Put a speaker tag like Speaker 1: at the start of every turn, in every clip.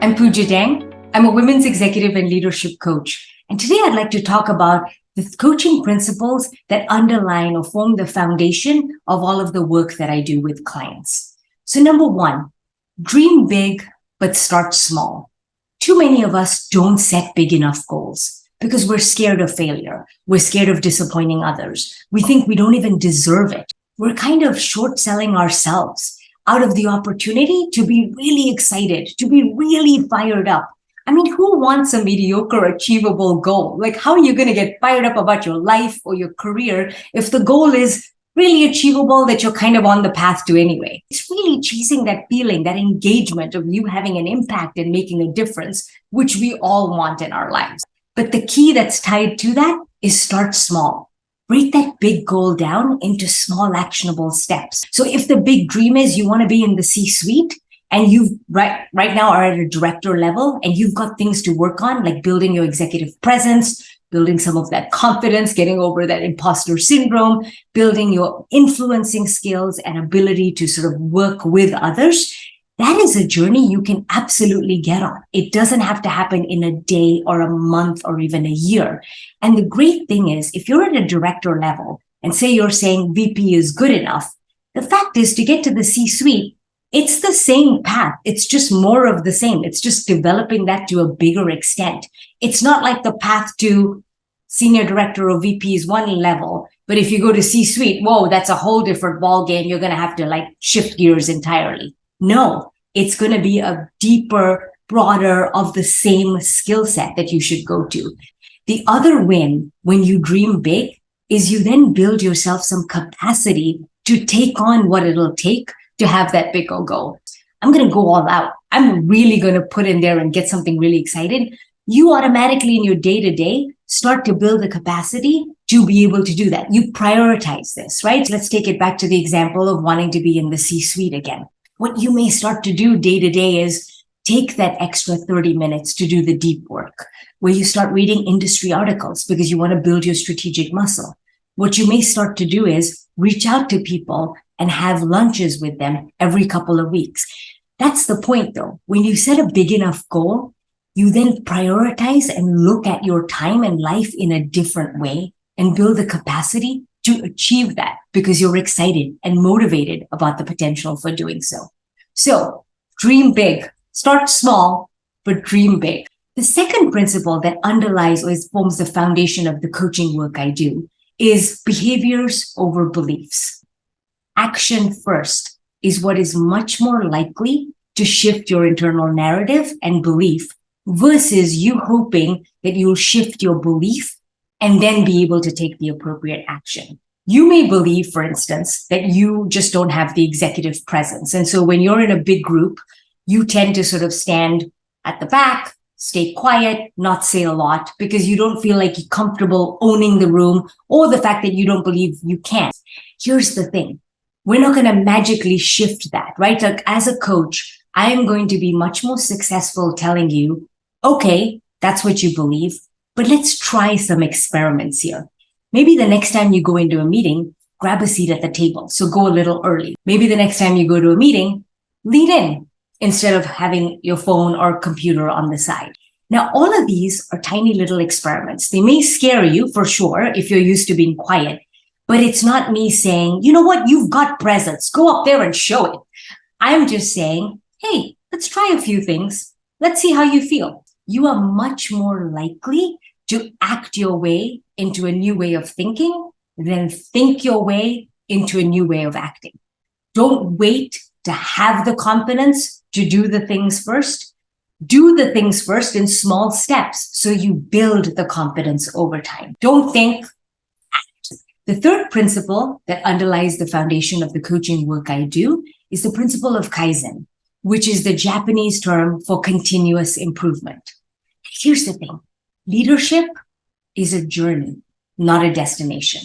Speaker 1: I'm Pooja. I'm a women's executive and leadership coach. And today I'd like to talk about the coaching principles that underline or form the foundation of all of the work that I do with clients. So number one, dream big, but start small. Too many of us don't set big enough goals because we're scared of failure. We're scared of disappointing others. We think we don't even deserve it. We're kind of short selling ourselves out of the opportunity to be really excited, to be really fired up. I mean, who wants a mediocre, achievable goal? Like, how are you going to get fired up about your life or your career if the goal is really achievable that you're kind of on the path to anyway? It's really chasing that feeling, that engagement of you having an impact and making a difference, which we all want in our lives. But the key that's tied to that is start small. Break that big goal down into small actionable steps. So if the big dream is you want to be in the C-suite and you right now are at a director level and you've got things to work on, like building your executive presence, building some of that confidence, getting over that imposter syndrome, building your influencing skills and ability to sort of work with others, that is a journey you can absolutely get on. It doesn't have to happen in a day or a month or even a year. And the great thing is, if you're at a director level and say you're saying VP is good enough, the fact is to get to the C-suite, it's the same path. It's just more of the same. It's just developing that to a bigger extent. It's not like the path to senior director or VP is one level, but if you go to C-suite, whoa, that's a whole different ball game. You're going to have to like shift gears entirely. No, it's going to be a deeper, broader of the same skill set that you should go to. The other win when you dream big is you then build yourself some capacity to take on what it'll take to have that bigger goal. I'm going to go all out. I'm really going to put in there and get something really excited. You automatically in your day-to-day start to build the capacity to be able to do that. You prioritize this, right? Let's take it back to the example of wanting to be in the C-suite again. What you may start to do day to day is take that extra 30 minutes to do the deep work, where you start reading industry articles because you want to build your strategic muscle. What you may start to do is reach out to people and have lunches with them every couple of weeks. That's the point though. When you set a big enough goal, you then prioritize and look at your time and life in a different way and build the capacity to achieve that because you're excited and motivated about the potential for doing so. So dream big, start small, but dream big. The second principle that underlies or forms the foundation of the coaching work I do is behaviors over beliefs. Action first is what is much more likely to shift your internal narrative and belief versus you hoping that you'll shift your belief and then be able to take the appropriate action. You may believe, for instance, that you just don't have the executive presence. And so when you're in a big group, you tend to sort of stand at the back, stay quiet, not say a lot because you don't feel like you're comfortable owning the room or the fact that you don't believe you can. Here's the thing. We're not going to magically shift that, right? Like as a coach, I am going to be much more successful telling you, okay, that's what you believe, but let's try some experiments here. Maybe the next time you go into a meeting, grab a seat at the table. So go a little early. Maybe the next time you go to a meeting, lead in instead of having your phone or computer on the side. Now, all of these are tiny little experiments. They may scare you for sure if you're used to being quiet, but it's not me saying, you know what, you've got presence. Go up there and show it. I'm just saying, hey, let's try a few things. Let's see how you feel. You are much more likely to act your way into a new way of thinking than think your way into a new way of acting. Don't wait to have the confidence to do the things first. Do the things first in small steps so you build the confidence over time. Don't think, act. The third principle that underlies the foundation of the coaching work I do is the principle of Kaizen, which is the Japanese term for continuous improvement. Here's the thing. Leadership is a journey, not a destination.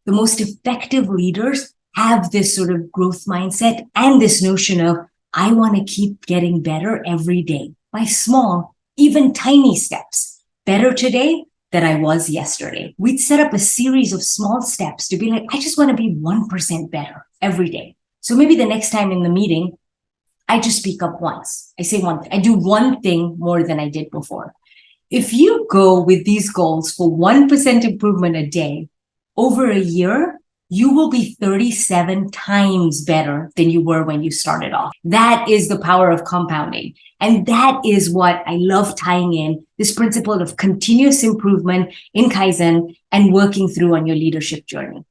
Speaker 1: The most effective leaders have this sort of growth mindset and this notion of, I want to keep getting better every day by small, even tiny steps. Better today than I was yesterday. We'd set up a series of small steps to be like, I just want to be 1% better every day. So maybe the next time in the meeting, I just speak up once. I say one thing. I do one thing more than I did before. If you go with these goals for 1% improvement a day over a year, you will be 37 times better than you were when you started off. That is the power of compounding. And that is what I love tying in this principle of continuous improvement in Kaizen and working through on your leadership journey.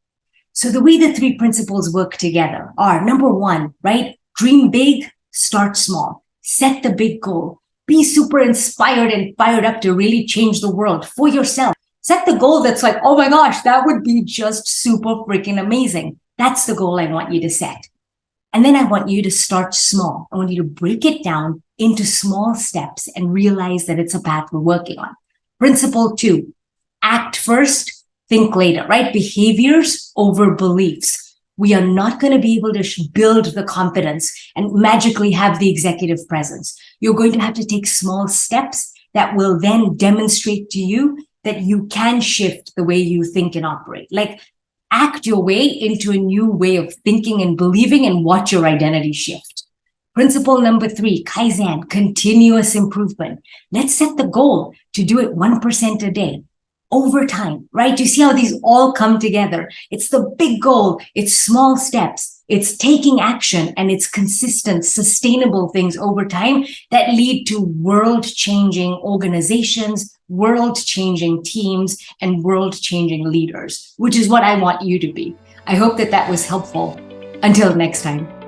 Speaker 1: So the way the three principles work together are, number one, right? Dream big, start small, set the big goal, be super inspired and fired up to really change the world for yourself. Set the goal that's like, oh my gosh, that would be just super freaking amazing. That's the goal I want you to set. And then I want you to start small. I want you to break it down into small steps and realize that it's a path we're working on. Principle 2, act first, think later, right? Behaviors over beliefs. We are not going to be able to build the confidence and magically have the executive presence. You're going to have to take small steps that will then demonstrate to you that you can shift the way you think and operate. Like, act your way into a new way of thinking and believing and watch your identity shift. Principle number 3, Kaizen, continuous improvement. Let's set the goal to do it 1% a day. Over time, right? You see how these all come together. It's the big goal. It's small steps. It's taking action, and it's consistent, sustainable things over time that lead to world-changing organizations, world-changing teams, and world-changing leaders, which is what I want you to be. I hope that was helpful. Until next time.